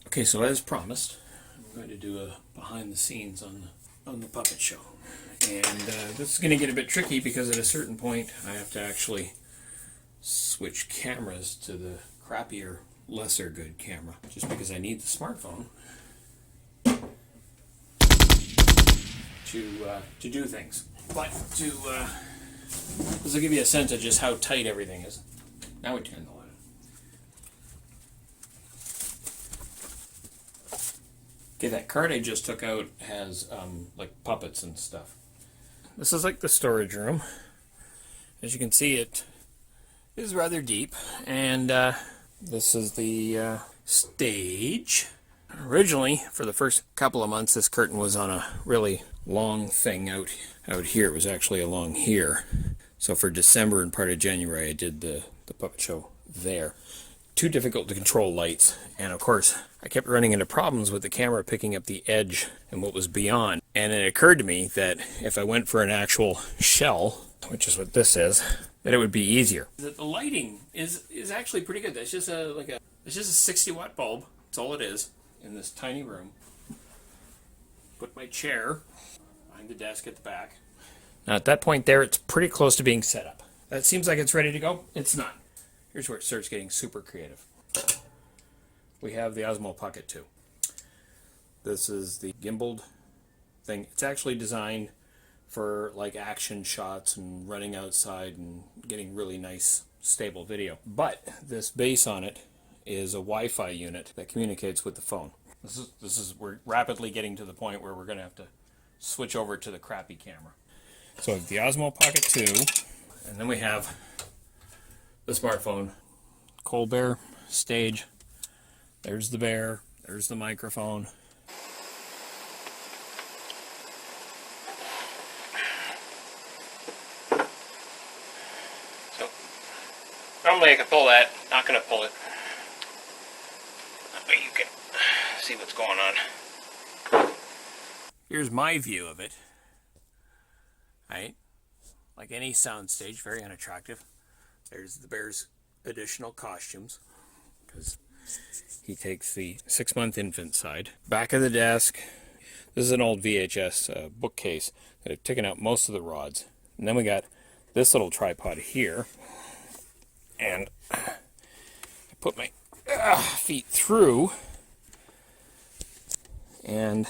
Okay, so as promised, I'm going to do a behind the scenes on the puppet show. And this is going to get a bit tricky because at a certain point I have to actually switch cameras to the crappier, lesser good camera, just because I need the smartphone to do things. But this will give you a sense of just how tight everything is. Now we turn the light on. Okay, that card I just took out has like puppets and stuff. This is like the storage room. As you can see, it is rather deep, and this is the stage. Originally, for the first couple of months, this curtain was on a really long thing out here. It was actually along here. So for December and part of January, I did the puppet show there. Too difficult to control lights, and of course I kept running into problems with the camera picking up the edge and what was beyond. And it occurred to me that if I went for an actual shell, which is what this is, that it would be easier. The lighting is actually pretty good. It's just a 60-watt bulb. That's all it is in this tiny room. Put my chair behind the desk at the back. Now at that point there, it's pretty close to being set up. That seems like it's ready to go. It's not. Here's where it starts getting super creative. We have the Osmo Pocket 2. This is the gimbaled thing. It's actually designed for like action shots and running outside and getting really nice stable video. But this base on it is a Wi-Fi unit that communicates with the phone. We're rapidly getting to the point where we're going to have to switch over to the crappy camera. So the Osmo Pocket 2, and then we have the smartphone. Colbert stage. There's the bear. There's the microphone. So normally I could pull that. Not going to pull it. That way you can see what's going on. Here's my view of it. Right? Like any soundstage, very unattractive. There's the bear's additional costumes, because he takes the 6-month infant side. Back of the desk, this is an old VHS bookcase that I've taken out most of the rods. And then we got this little tripod here. And I put my feet through, and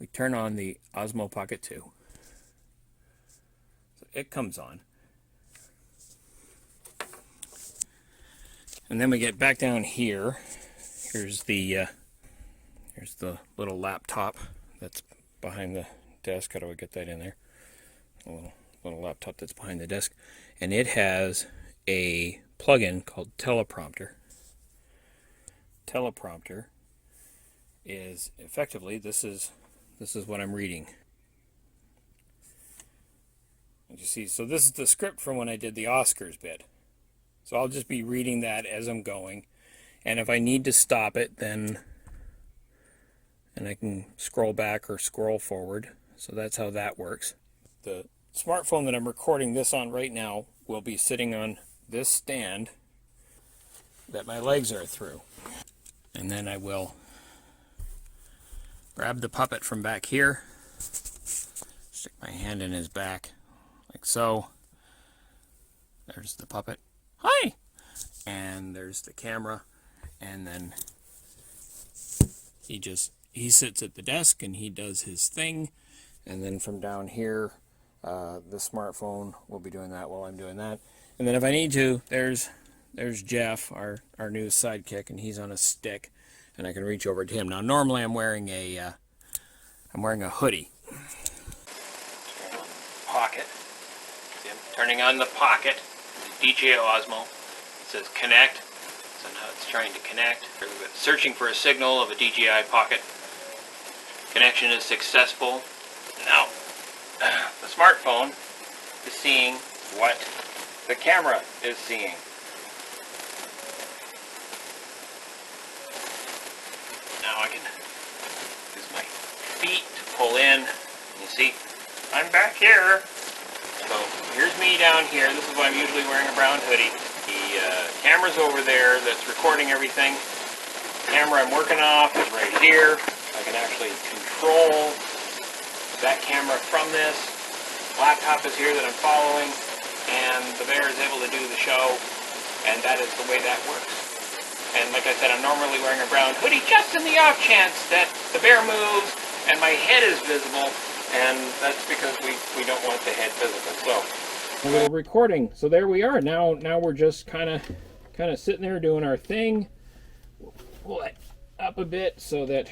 we turn on the Osmo Pocket 2. It comes on. And then we get back down here. Here's the little laptop that's behind the desk. How do I get that in there? A little laptop that's behind the desk. And it has a plug-in called Teleprompter. Teleprompter is effectively, this is what I'm reading. You see, so this is the script from when I did the Oscars bit. So I'll just be reading that as I'm going. And if I need to stop it, then I can scroll back or scroll forward. So that's how that works. The smartphone that I'm recording this on right now will be sitting on this stand that my legs are through. And then I will grab the puppet from back here, stick my hand in his back, like so. There's the puppet. Hi! And there's the camera. And then he sits at the desk and he does his thing. And then from down here, the smartphone will be doing that while I'm doing that. And then if I need to, there's Jeff, our new sidekick, and he's on a stick, and I can reach over to him. Now normally I'm wearing a hoodie. Pocket. See, I'm turning on the pocket. The DJI Osmo. It says connect. So now it's trying to connect. Searching for a signal of a DJI Pocket. Connection is successful. Now, the smartphone is seeing what the camera is seeing. Now I can use my feet to pull in. You see, I'm back here. here's me down here. This is why I'm usually wearing a brown hoodie. The camera's over there that's recording everything. The camera I'm working off is right here. I can actually control that camera from this. Laptop is here that I'm following, and the bear is able to do the show, and that is the way that works. And like I said, I'm normally wearing a brown hoodie just in the off chance that the bear moves and my head is visible, and that's because we don't want the head visible. So a little recording. So there we are. Now we're just kind of sitting there doing our thing. We'll pull it up a bit so that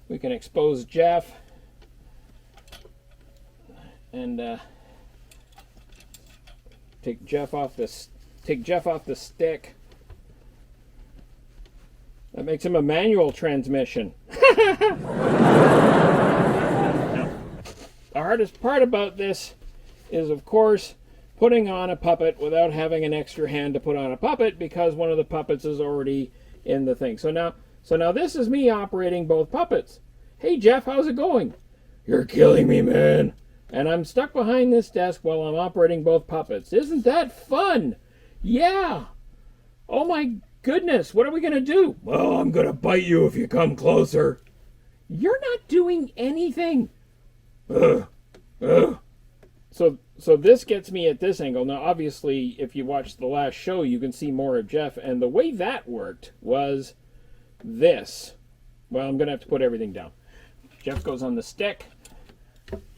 we can expose Jeff. And take Jeff off the stick. That makes him a manual transmission. Now, the hardest part about this is, of course, putting on a puppet without having an extra hand to put on a puppet, because one of the puppets is already in the thing. So now this is me operating both puppets. Hey Jeff, how's it going? You're killing me, man. And I'm stuck behind this desk while I'm operating both puppets. Isn't that fun? Yeah. Oh my goodness, what are we going to do? Well, I'm going to bite you if you come closer. You're not doing anything. So this gets me at this angle. Now, obviously, if you watch the last show, you can see more of Jeff. And the way that worked was this. Well, I'm going to have to put everything down. Jeff goes on the stick.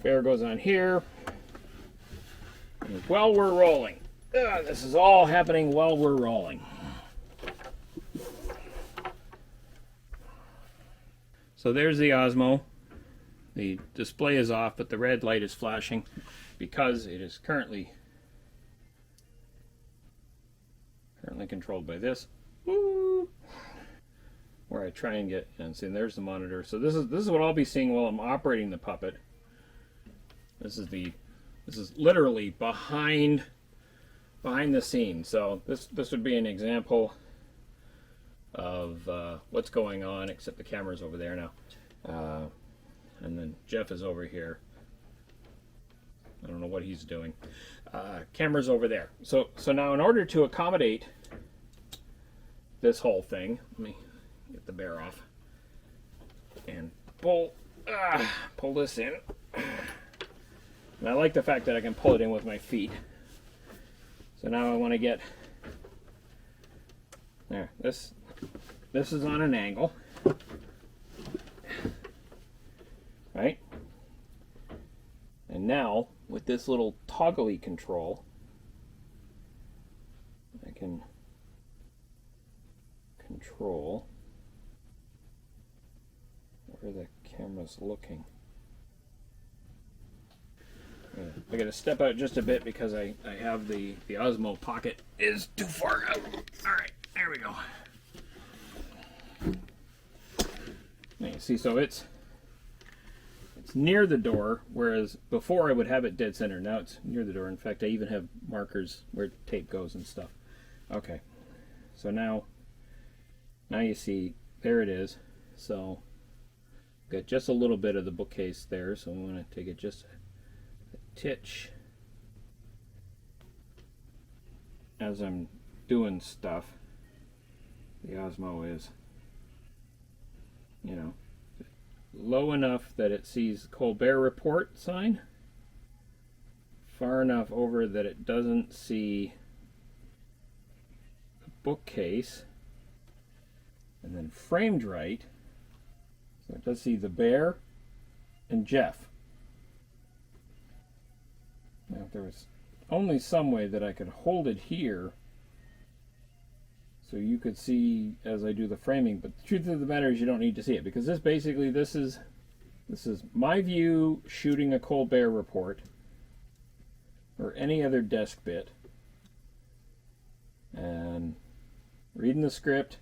Bear goes on here. And while we're rolling. This is all happening while we're rolling. So there's the Osmo. The display is off, but the red light is flashing because it is currently controlled by this. Woo! Where I try and get, and see, there's the monitor. So this is what I'll be seeing while I'm operating the puppet. This is literally behind the scenes. So this would be an example of what's going on, except the camera's over there now. And then Jeff is over here. I don't know what he's doing. Camera's over there. So now in order to accommodate this whole thing, let me get the bear off and pull this in. And I like the fact that I can pull it in with my feet. So now I want to get there. This is on an angle, right? And now with this little toggly control, I can control where the camera's looking. I gotta step out just a bit because I have the Osmo Pocket is too far out. Alright, there we go. Now you see, so it's near the door, whereas before I would have it dead center. Now it's near the door. In fact, I even have markers where tape goes and stuff. Okay, so now you see, there it is. So got just a little bit of the bookcase there, so I'm going to take it just titch as I'm doing stuff. The Osmo is, you know, low enough that it sees Colbert Report sign, far enough over that it doesn't see the bookcase, and then framed right so it does see the bear and Jeff. Now, if there was only some way that I could hold it here so you could see as I do the framing, but the truth of the matter is you don't need to see it, because this is my view shooting a Colbert Report or any other desk bit and reading the script,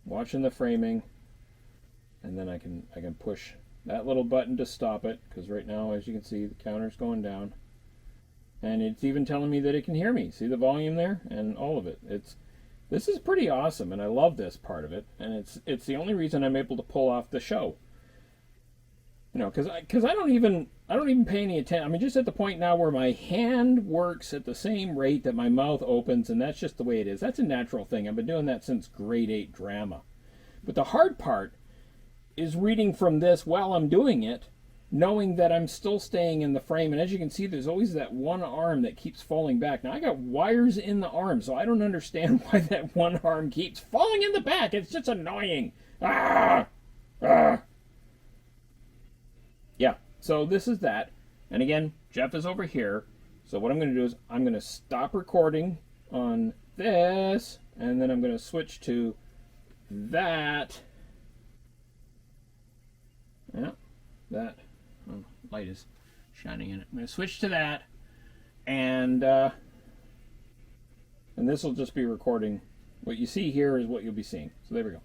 watching the framing, and then I can push that little button to stop it, because right now, as you can see, the counter's going down. And it's even telling me that it can hear me. See the volume there? And all of it. This is pretty awesome, and I love this part of it. And it's the only reason I'm able to pull off the show. You know, because I I don't even pay any attention. I mean, just at the point now where my hand works at the same rate that my mouth opens, and that's just the way it is. That's a natural thing. I've been doing that since grade 8 drama. But the hard part is reading from this while I'm doing it, knowing that I'm still staying in the frame. And as you can see, there's always that one arm that keeps falling back. Now, I got wires in the arm, so I don't understand why that one arm keeps falling in the back. It's just annoying. Ah! Ah! Yeah, so this is that. And again, Jeff is over here. So what I'm going to do is I'm going to stop recording on this, and then I'm going to switch to that. Yeah, that. Oh, light is shining in it. I'm going to switch to that, and this will just be recording. What you see here is what you'll be seeing. So there we go.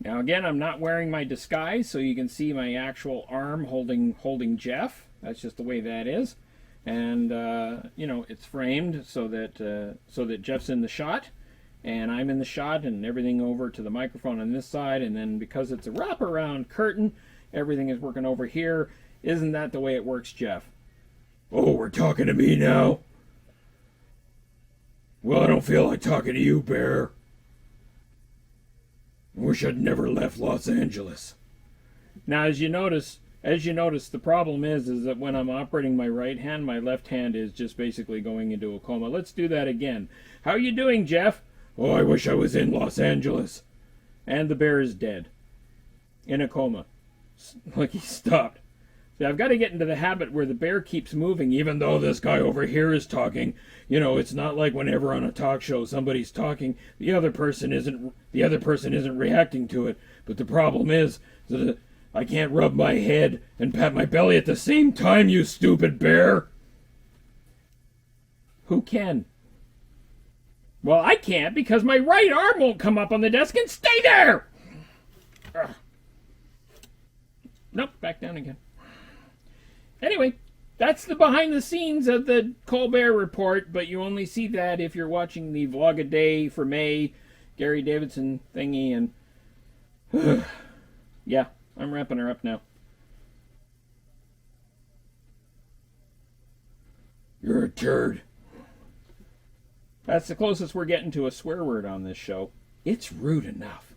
Now again, I'm not wearing my disguise, so you can see my actual arm holding Jeff. That's just the way that is, and you know, it's framed so that Jeff's in the shot, and I'm in the shot, and everything over to the microphone on this side, and then because it's a wraparound curtain, everything is working over here. Isn't that the way it works, Jeff? Oh, we're talking to me now? Well, I don't feel like talking to you, Bear. I wish I'd never left Los Angeles. Now, as you notice, the problem is that when I'm operating my right hand, my left hand is just basically going into a coma. Let's do that again. How are you doing, Jeff? Oh, I wish I was in Los Angeles. And the bear is dead. In a coma. Like he stopped. See, I've got to get into the habit where the bear keeps moving, even though this guy over here is talking. You know, it's not like whenever on a talk show somebody's talking, the other person isn't reacting to it. But the problem is that I can't rub my head and pat my belly at the same time, you stupid bear. Who can? Well, I can't because my right arm won't come up on the desk and stay there. Ugh. Nope, back down again. Anyway, that's the behind the scenes of the Colbert Report, but you only see that if you're watching the Vlog a Day for May, Gary Davidson thingy, and yeah, I'm wrapping her up now. You're a turd. That's the closest we're getting to a swear word on this show. It's rude enough.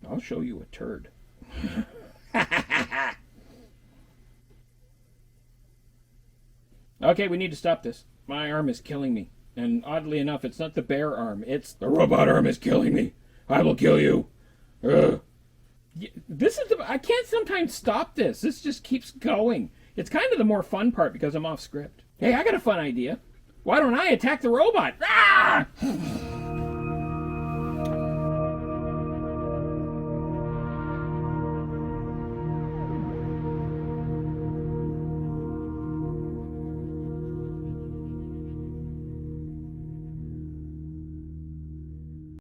I'll show you a turd. Okay, we need to stop this. My arm is killing me. And oddly enough, it's not the bear arm. It's the robot arm is killing me. I will kill you. This is I can't sometimes stop this. This just keeps going. It's kind of the more fun part because I'm off script. Hey, I got a fun idea. Why don't I attack the robot? Ah!